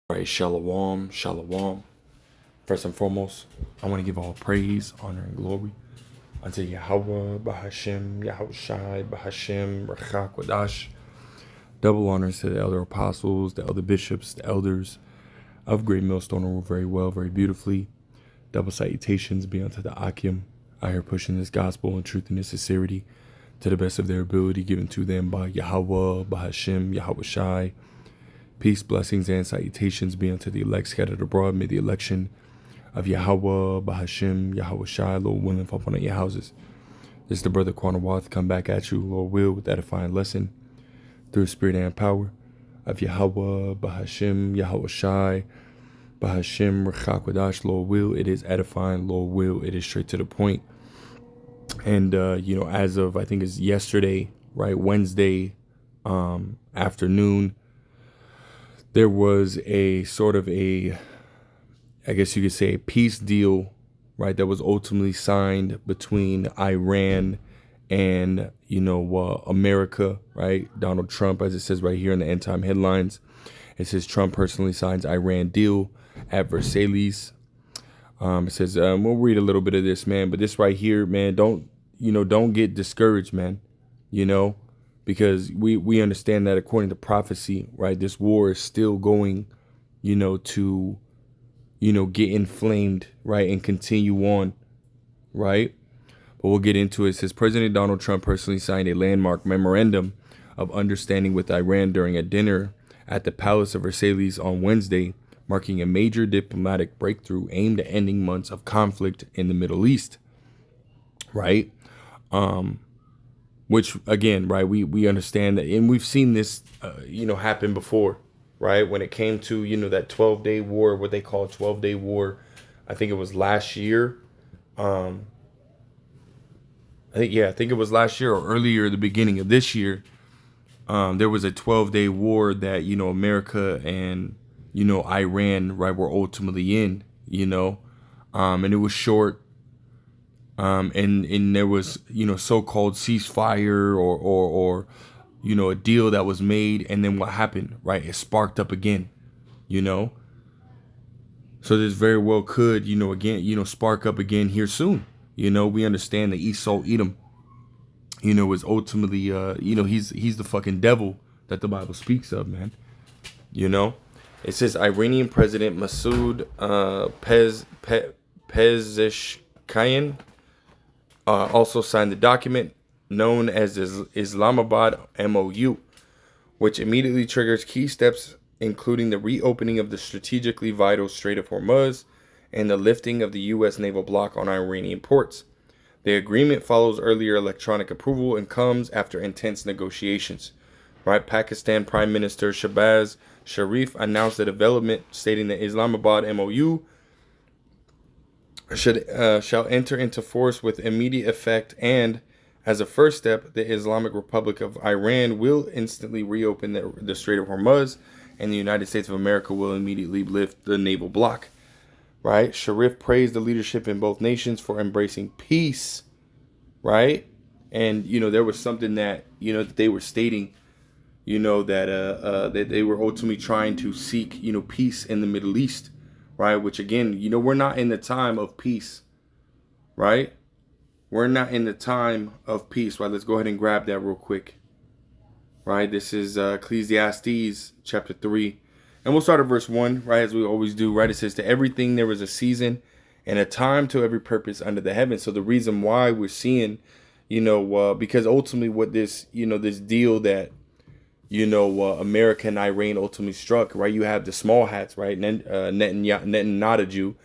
All right, shalom, shalom. First and foremost, I want to give all praise, honor, and glory unto Yahweh, Bahashem, Yahushai, Bahashem, Rachak, Wadash. Double honors to the elder apostles, the elder bishops, the elders of Great Millstone rule very well, very beautifully. Double salutations be unto the Akim, out here pushing this gospel in truth and in sincerity to the best of their ability, given to them by Yahweh, Bahashem, Yahushai. Peace, blessings, and salutations be unto the elect scattered abroad. May the election of Yahweh, Bahashem, Yahushai, Lord willing, fall upon your houses. This is the brother Quanawath come back at you, Lord will, with edifying lesson through spirit and power of Yahweh, Bahashem, Yahushai, Bahashem, Rechakwadash, Lord will. It is edifying, Lord will. It is straight to the point. And, as of, I think it's yesterday, right, Wednesday afternoon, there was a sort of I guess you could say, a peace deal, right, that was ultimately signed between Iran and, America, right? Donald Trump, as it says right here in the end time headlines, it says Trump personally signs Iran deal at Versailles. It says, we'll read a little bit of this, man, but this right here, man, don't get discouraged, man, because we understand that according to prophecy, right, this war is still going, to, get inflamed, right, and continue on, right? But we'll get into it. It says President Donald Trump personally signed a landmark memorandum of understanding with Iran during a dinner at the Palace of Versailles on Wednesday, marking a major diplomatic breakthrough aimed at ending months of conflict in the Middle East, right? Which, again, right, we understand that, and we've seen this, happen before, right? When it came to, that 12-day war, what they call 12-day war, I think it was last year. I think it was last year or earlier, the beginning of this year. There was a 12-day war that, America and, Iran, right, were ultimately in, and it was short. And there was, so-called ceasefire or a deal that was made. And then what happened, right? It sparked up again, So this very well could, again, spark up again here soon. We understand that Esau Edom, is ultimately, he's the fucking devil that the Bible speaks of, man. It says Iranian President Masoud Pezeshkian also signed the document known as the Islamabad MOU, which immediately triggers key steps, including the reopening of the strategically vital Strait of Hormuz and the lifting of the U.S. naval block on Iranian ports. The agreement follows earlier electronic approval and comes after intense negotiations. Right, Pakistan Prime Minister Shehbaz Sharif announced the development, stating that Islamabad MOU shall enter into force with immediate effect, and as a first step, the Islamic Republic of Iran will instantly reopen the Strait of Hormuz, and the United States of America will immediately lift the naval block. Right? Sharif praised the leadership in both nations for embracing peace. Right? And there was something that that they were stating, that they were ultimately trying to seek peace in the Middle East. Right, which again, we're not in the time of peace, right? We're not in the time of peace, right? Let's go ahead and grab that real quick, right? This is Ecclesiastes chapter 3, and we'll start at verse 1, right, as we always do, right? It says, to everything there is a season and a time to every purpose under the heaven. So the reason why we're seeing, because ultimately what this, this deal that, America and Iran ultimately struck, right? You have the small hats, right? Netanyahu,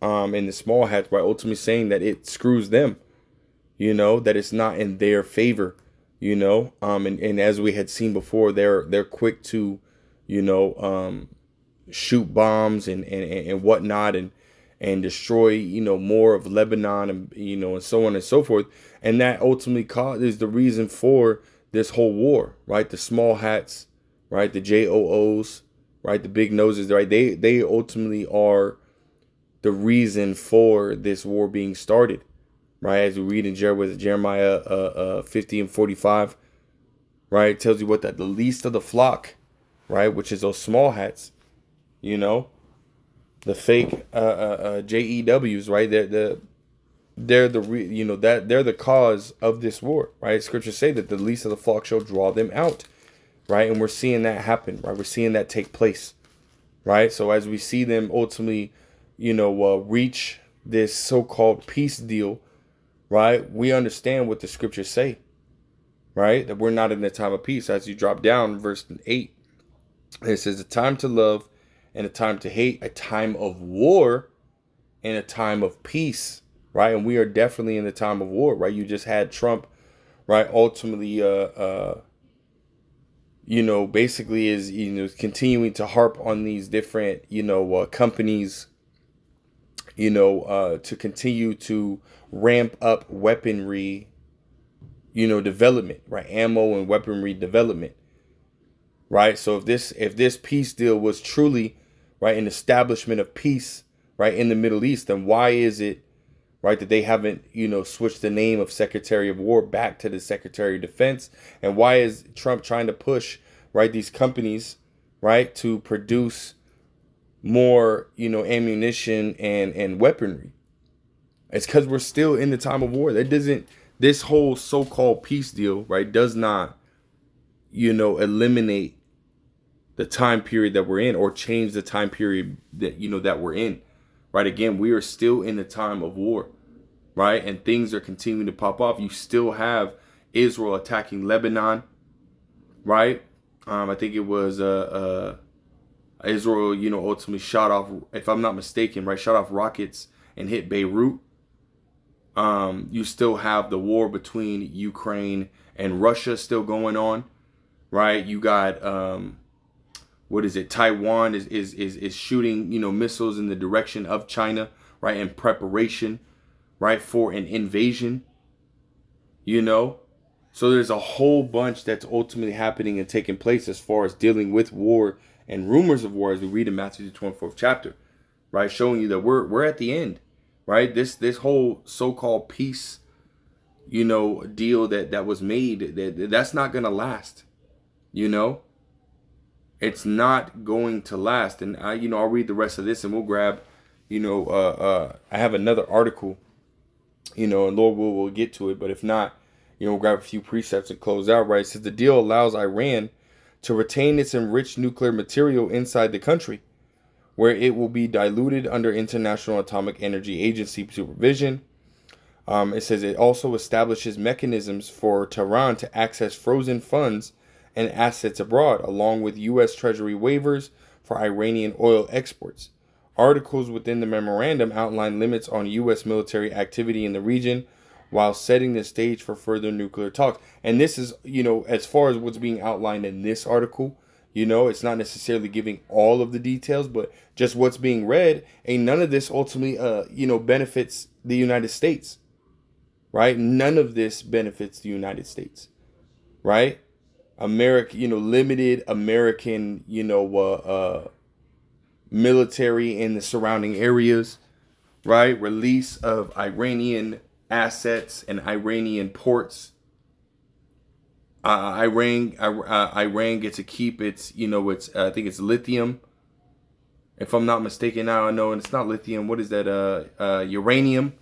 and the small hats, right? Ultimately saying that it screws them, that it's not in their favor, and as we had seen before, they're quick to, shoot bombs and whatnot and destroy, more of Lebanon and, and so on and so forth. And that ultimately is the reason for this whole war, right? The small hats, right? The JOOs, right? The big noses, right? They ultimately are the reason for this war being started, right? As we read in Jeremiah 50 and 45, right? It tells you what, that the least of the flock, right? Which is those small hats, You know, the fake JEWs, right? They're the that they're the cause of this war, right? Scriptures say that the least of the flock shall draw them out, right? And we're seeing that happen, right? We're seeing that take place, right? So as we see them ultimately, reach this so-called peace deal, right? We understand what the scriptures say, right? That we're not in the time of peace. As you drop down, verse 8, it says a time to love and a time to hate, a time of war and a time of peace, right? And we are definitely in the time of war, right? You just had Trump, right? Ultimately, basically is, continuing to harp on these different, companies, to continue to ramp up weaponry, development, right? Ammo and weaponry development, right? So if this peace deal was truly, right, an establishment of peace, right, in the Middle East, then why is it, right, that they haven't, switched the name of Secretary of War back to the Secretary of Defense? And why is Trump trying to push, right, these companies, right, to produce more, ammunition and weaponry? It's because we're still in the time of war. This whole so-called peace deal, right, does not, eliminate the time period that we're in or change the time period that, that we're in, right? Again, we are still in the time of war, right? And things are continuing to pop off. You still have Israel attacking Lebanon, right? I think it was Israel, ultimately shot off, if I'm not mistaken, right, shot off rockets and hit Beirut. You still have the war between Ukraine and Russia still going on, right? You got Taiwan is shooting, missiles in the direction of China, right, in preparation, right, for an invasion, So there's a whole bunch that's ultimately happening and taking place as far as dealing with war and rumors of war, as we read in Matthew the 24th chapter, right, showing you that we're at the end, right? This whole so-called peace, deal that was made, that's not gonna last, It's not going to last. And I'll read the rest of this and we'll grab, I have another article, and Lord we'll get to it. But if not, we'll grab a few precepts and close out, right? It says the deal allows Iran to retain its enriched nuclear material inside the country, where it will be diluted under International Atomic Energy Agency supervision. It says it also establishes mechanisms for Tehran to access frozen funds and assets abroad, along with U.S. Treasury waivers for Iranian oil exports. Articles within the memorandum outline limits on U.S. military activity in the region while setting the stage for further nuclear talks. And this is, as far as what's being outlined in this article, it's not necessarily giving all of the details, but just what's being read. And none of this ultimately, benefits the United States, right? None of this benefits the United States, right? Limited American, military in the surrounding areas, right? Release of Iranian assets and Iranian ports. Iran gets to keep its, I think it's lithium. If I'm not mistaken, now I know, and it's not lithium. What is that? Uranium,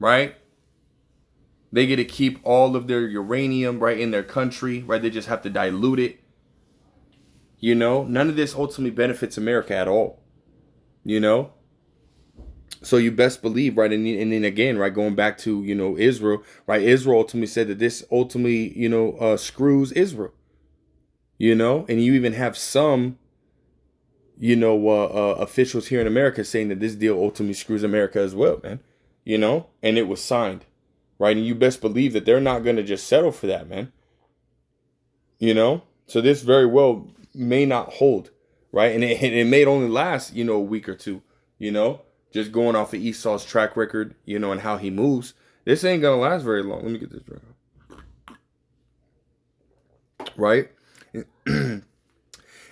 right? They get to keep all of their uranium, right, in their country, right? They just have to dilute it. None of this ultimately benefits America at all. So you best believe, right? And then again, right, going back to, Israel, right? Israel ultimately said that this ultimately, screws Israel, and you even have some, officials here in America saying that this deal ultimately screws America as well, man, and it was signed. Right, and you best believe that they're not going to just settle for that, man. So this very well may not hold, right? And it may only last, a week or two, just going off of Esau's track record, and how he moves. This ain't going to last very long. Let me get this right.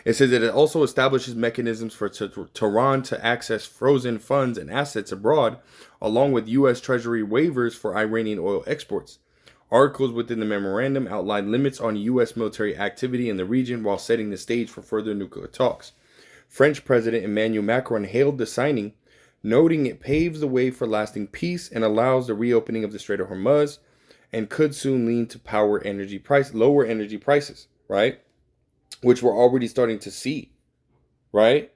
It says that it also establishes mechanisms for Tehran to access frozen funds and assets abroad, along with U.S. Treasury waivers for Iranian oil exports. Articles within the memorandum outline limits on U.S. military activity in the region while setting the stage for further nuclear talks. French President Emmanuel Macron hailed the signing, noting it paves the way for lasting peace and allows the reopening of the Strait of Hormuz and could soon lead to lower energy prices, right? Which we're already starting to see, right?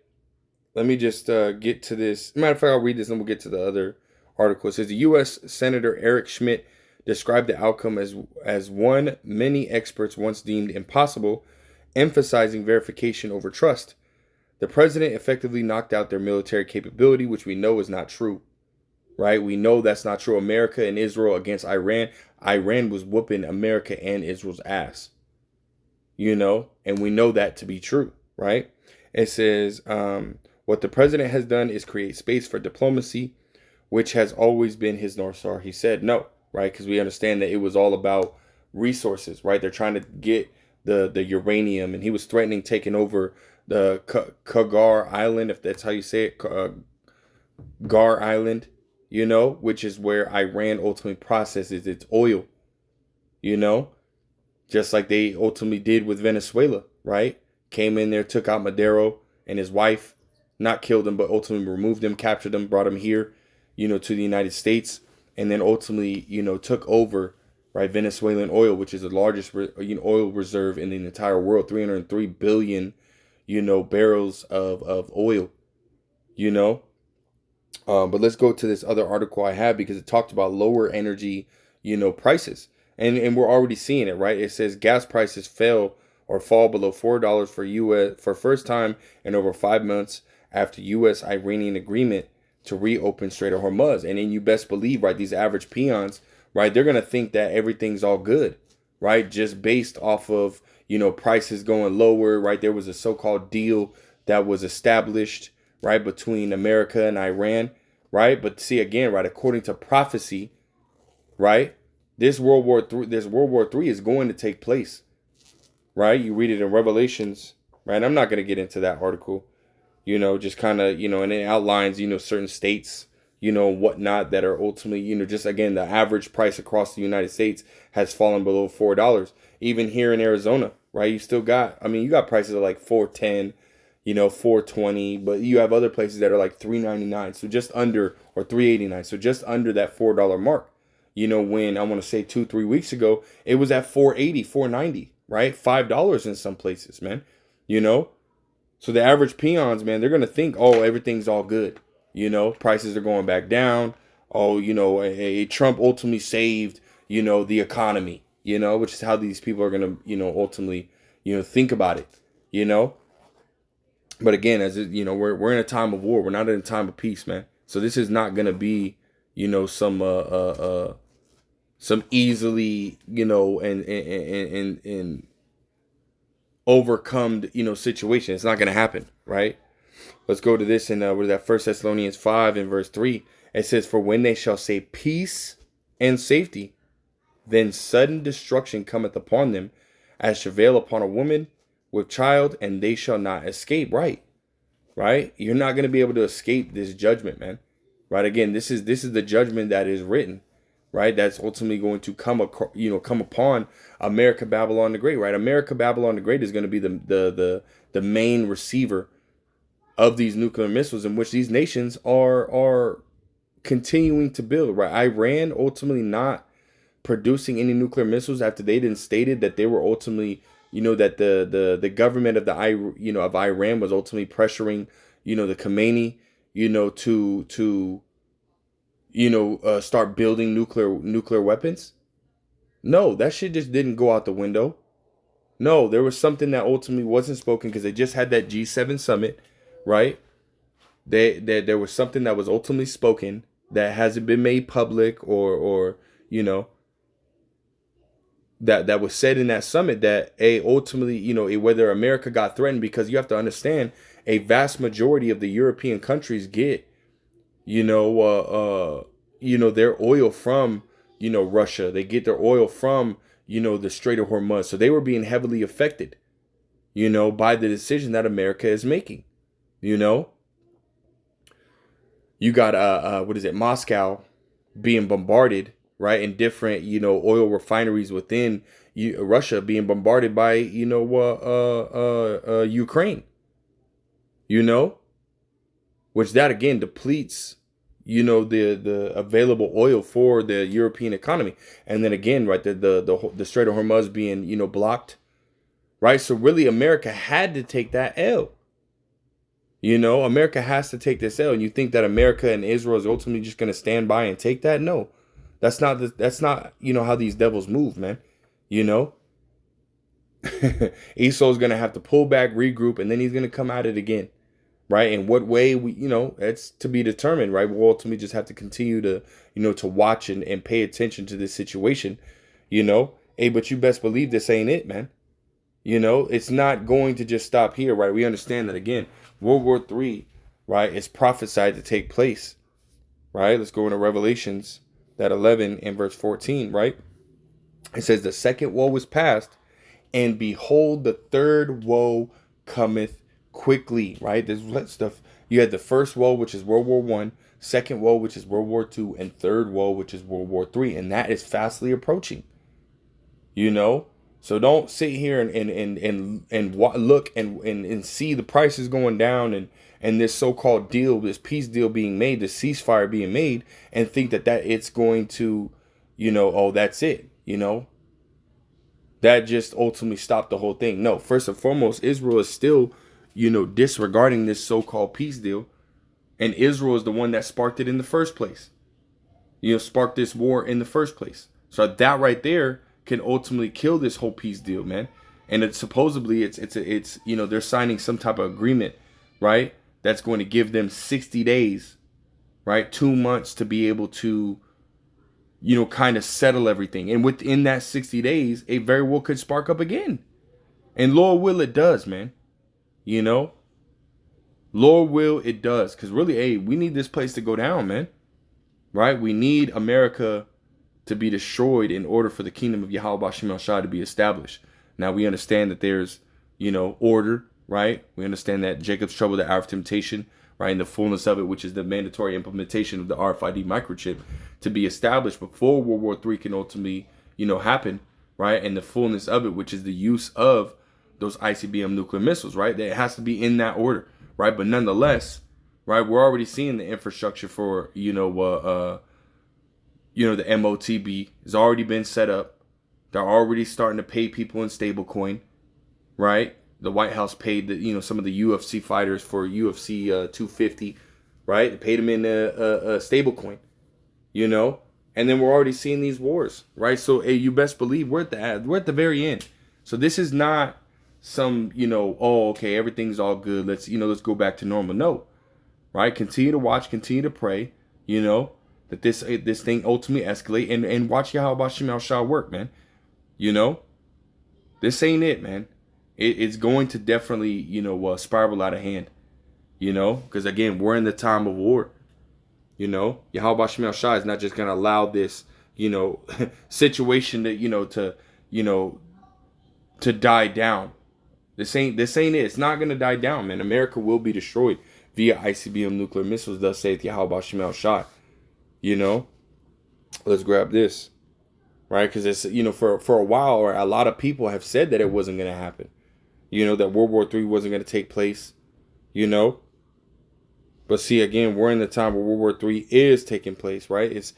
Let me just get to this. Matter of fact, I'll read this and we'll get to the other article. It says the U.S. Senator Eric Schmidt described the outcome as one many experts once deemed impossible, emphasizing verification over trust. The president effectively knocked out their military capability, which we know is not true, right? We know that's not true. America and Israel against Iran. Iran was whooping America and Israel's ass, and we know that to be true, right? It says, what the president has done is create space for diplomacy, which has always been his North Star. He said no, right? Because we understand that it was all about resources, right? They're trying to get the uranium, and he was threatening taking over the Kagar Island, if that's how you say it, Gar Island, which is where Iran ultimately processes its oil, just like they ultimately did with Venezuela, right? Came in there, took out Maduro and his wife, not killed him, but ultimately removed him, captured him, brought him here, to the United States, and then ultimately, took over, right, Venezuelan oil, which is the largest oil reserve in the entire world, 303 billion, barrels of oil, But let's go to this other article I have because it talked about lower energy, prices. And we're already seeing it, right? It says gas prices fall below $4 for first time in over 5 months after U.S. Iranian agreement to reopen Strait of Hormuz. And then you best believe, right, these average peons, right, they're going to think that everything's all good, right? Just based off of, prices going lower, right? There was a so-called deal that was established, right, between America and Iran, right? But see, again, right, according to prophecy, right, this World War III is going to take place, right? You read it in Revelations, right? I'm not going to get into that article, just kind of, and it outlines, certain states, whatnot that are ultimately, just again, the average price across the United States has fallen below $4. Even here in Arizona, right? You still got, you got prices of like $4.10, $4.20, but you have other places that are like $3.99, so just under, or $3.89, so just under that $4 mark. When I want to say 2-3 weeks ago, it was at $4.80, $4.90, right? $5 in some places, man. So the average peons, man, they're gonna think, oh, everything's all good. Prices are going back down. Oh, Trump ultimately saved, the economy. Which is how these people are gonna, ultimately, think about it. But again, as it, we're in a time of war. We're not in a time of peace, man. So this is not gonna be, some easily, and overcome, situation. It's not going to happen, right? Let's go to this in what is that? 1 Thessalonians 5 and verse 3. It says, "For when they shall say peace and safety, then sudden destruction cometh upon them, as travail upon a woman with child, and they shall not escape." Right? You're not going to be able to escape this judgment, man. Right? Again, this is the judgment that is written. Right, that's ultimately going to come upon America Babylon the Great. Right, America Babylon the Great is going to be the main receiver of these nuclear missiles, in which these nations are continuing to build. Right, Iran ultimately not producing any nuclear missiles after they then stated that they were ultimately, that the government of of Iran was ultimately pressuring, the Khomeini, to start building nuclear weapons. No, that shit just didn't go out the window. No, there was something that ultimately wasn't spoken because they just had that G7 summit, right? There was something that was ultimately spoken that hasn't been made public or that was said in that summit that ultimately, whether America got threatened, because you have to understand a vast majority of the European countries get their oil from, Russia. They get their oil from, the Strait of Hormuz. So they were being heavily affected, by the decision that America is making. You got, Moscow being bombarded, right? And different, oil refineries within Russia being bombarded by, Ukraine. you know, which that again depletes, the available oil for the European economy. And then again, right, the Strait of Hormuz being, blocked, right? So really America had to take that L. America has to take this L. And you think that America and Israel is ultimately just going to stand by and take that? No. That's not, how these devils move, man. Esau's going to have to pull back, regroup, and then he's going to come at it again. Right. In what way that's to be determined. Right. We'll ultimately just have to continue to, to watch and pay attention to this situation. Hey, but you best believe this ain't it, man. It's not going to just stop here. Right. We understand that, again, World War III, right, is prophesied to take place. Right. Let's go into Revelations, that 11 and verse 14. Right. It says the second woe was past, and behold, the third woe cometh quickly. Right. This stuff. You had the first woe, which is World War I, second woe, which is World War II, and third woe, which is World War III. And that is fastly approaching. So don't sit here and look and see the prices going down and this so-called deal, this peace deal being made, this ceasefire being made, and think that it's going to, oh, that's it. That just ultimately stopped the whole thing. No, first and foremost, Israel is still, disregarding this so-called peace deal. And Israel is the one that sparked it in the first place. Sparked this war in the first place. So that right there can ultimately kill this whole peace deal, man. And it's supposedly it's they're signing some type of agreement, right? That's going to give them 60 days, right? 2 months to be able to, kind of settle everything. And within that 60 days, it very well could spark up again. And Lord will it does, man. Lord will it does. Because really, hey, we need this place to go down, man. Right? We need America to be destroyed in order for the kingdom of Yahweh Bashim El-Shai to be established. Now we understand that there's, order, right? We understand that Jacob's trouble, the hour of temptation, right? And the fullness of it, which is the mandatory implementation of the RFID microchip to be established before World War III can ultimately, happen, right? And the fullness of it, which is the use of those ICBM nuclear missiles, right? That it has to be in that order, right? But nonetheless, right, we're already seeing the infrastructure for, the MOTB has already been set up. They're already starting to pay people in stablecoin, right? The White House paid some of the UFC fighters for UFC 250, right? They paid them in a stablecoin, and then we're already seeing these wars, right? So hey, you best believe we're at the very end. So this is not some oh, okay, everything's all good. Let's go back to normal. No, right? Continue to watch, continue to pray, that this thing ultimately escalate and watch Yahweh Bashim El-Shai work, man. This ain't it, man. It's going to definitely, spiral out of hand, because again, we're in the time of war. Yahweh Bashim El-Shai is not just going to allow this, situation to die down. This ain't it. It's not going to die down, man. America will be destroyed via ICBM nuclear missiles, thus saith Yahweh Bashim El-Shai. Let's grab this, right? Because it's, for a while, or a lot of people have said that it wasn't going to happen, that World War III wasn't going to take place, but see, again, we're in the time where World War III is taking place, right? It's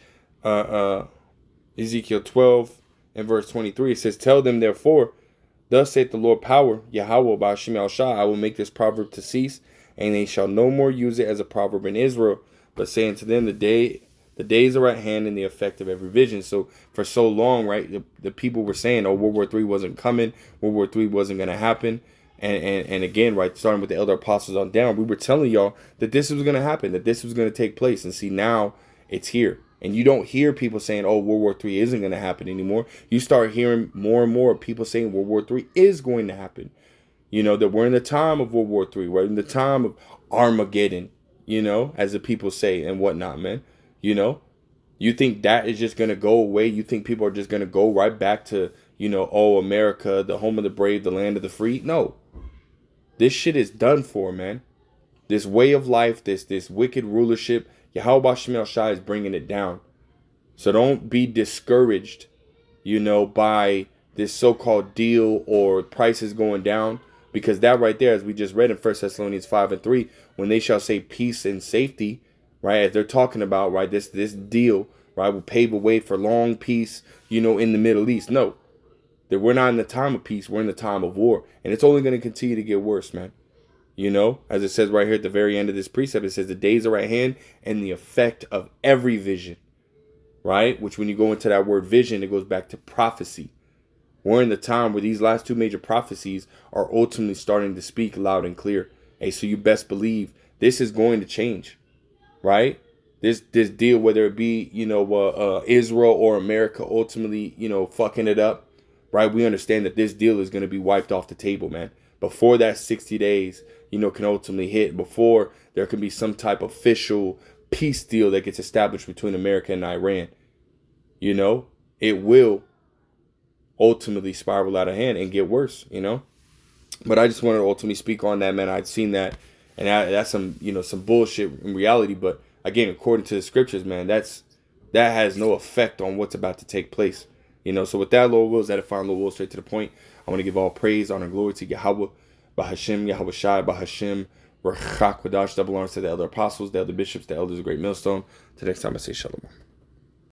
Ezekiel 12 and verse 23. It says, tell them, therefore, thus saith the Lord power, Yahweh Bashim El-Shai, I will make this proverb to cease, and they shall no more use it as a proverb in Israel, but saying to them, the days are at hand and the effect of every vision. So for so long, right, the people were saying, oh, World War III wasn't coming. World War III wasn't going to happen. And again, right, starting with the elder apostles on down, we were telling y'all that this was going to happen, that this was going to take place. And see, now it's here. And you don't hear people saying, oh, World War III isn't going to happen anymore. You start hearing more and more people saying World War III is going to happen. That we're in the time of World War III. We're in the time of Armageddon, as the people say and whatnot, man. You think that is just going to go away? You think people are just going to go right back to, oh, America, the home of the brave, the land of the free? No. This shit is done for, man. This way of life, this wicked rulership, Yahweh Bashim El-Shai is bringing it down. So don't be discouraged, by this so-called deal or prices going down, Because that right there, as we just read in 1 Thessalonians 5:3, when they shall say peace and safety, right, as they're talking about, right, this deal, right, will pave a way for long peace, in the Middle East. No, that we're not in the time of peace, we're in the time of war. And it's only going to continue to get worse, man. As it says right here at the very end of this precept, it says the days are at hand and the effect of every vision, right? Which when you go into that word vision, it goes back to prophecy. We're in the time where these last two major prophecies are ultimately starting to speak loud and clear. Hey, so you best believe this is going to change, right? This deal, whether it be, Israel or America ultimately, fucking it up, right? We understand that this deal is going to be wiped off the table, man. Before that 60 days, can ultimately hit, before there can be some type of official peace deal that gets established between America and Iran, it will ultimately spiral out of hand and get worse, But I just wanted to ultimately speak on that, man. I'd seen that, and that's some, some bullshit in reality. But again, according to the scriptures, man, that has no effect on what's about to take place, So with that, Lord wills, that if I'm Lord will, straight to the point, I want to give all praise, honor, and glory to Yahweh, Bahashem, Yahweh Shai, Bahashem, Rachak Wadash, double honors to the elder apostles, the elder bishops, the elders of Great Millstone. Till next time, I say shalom.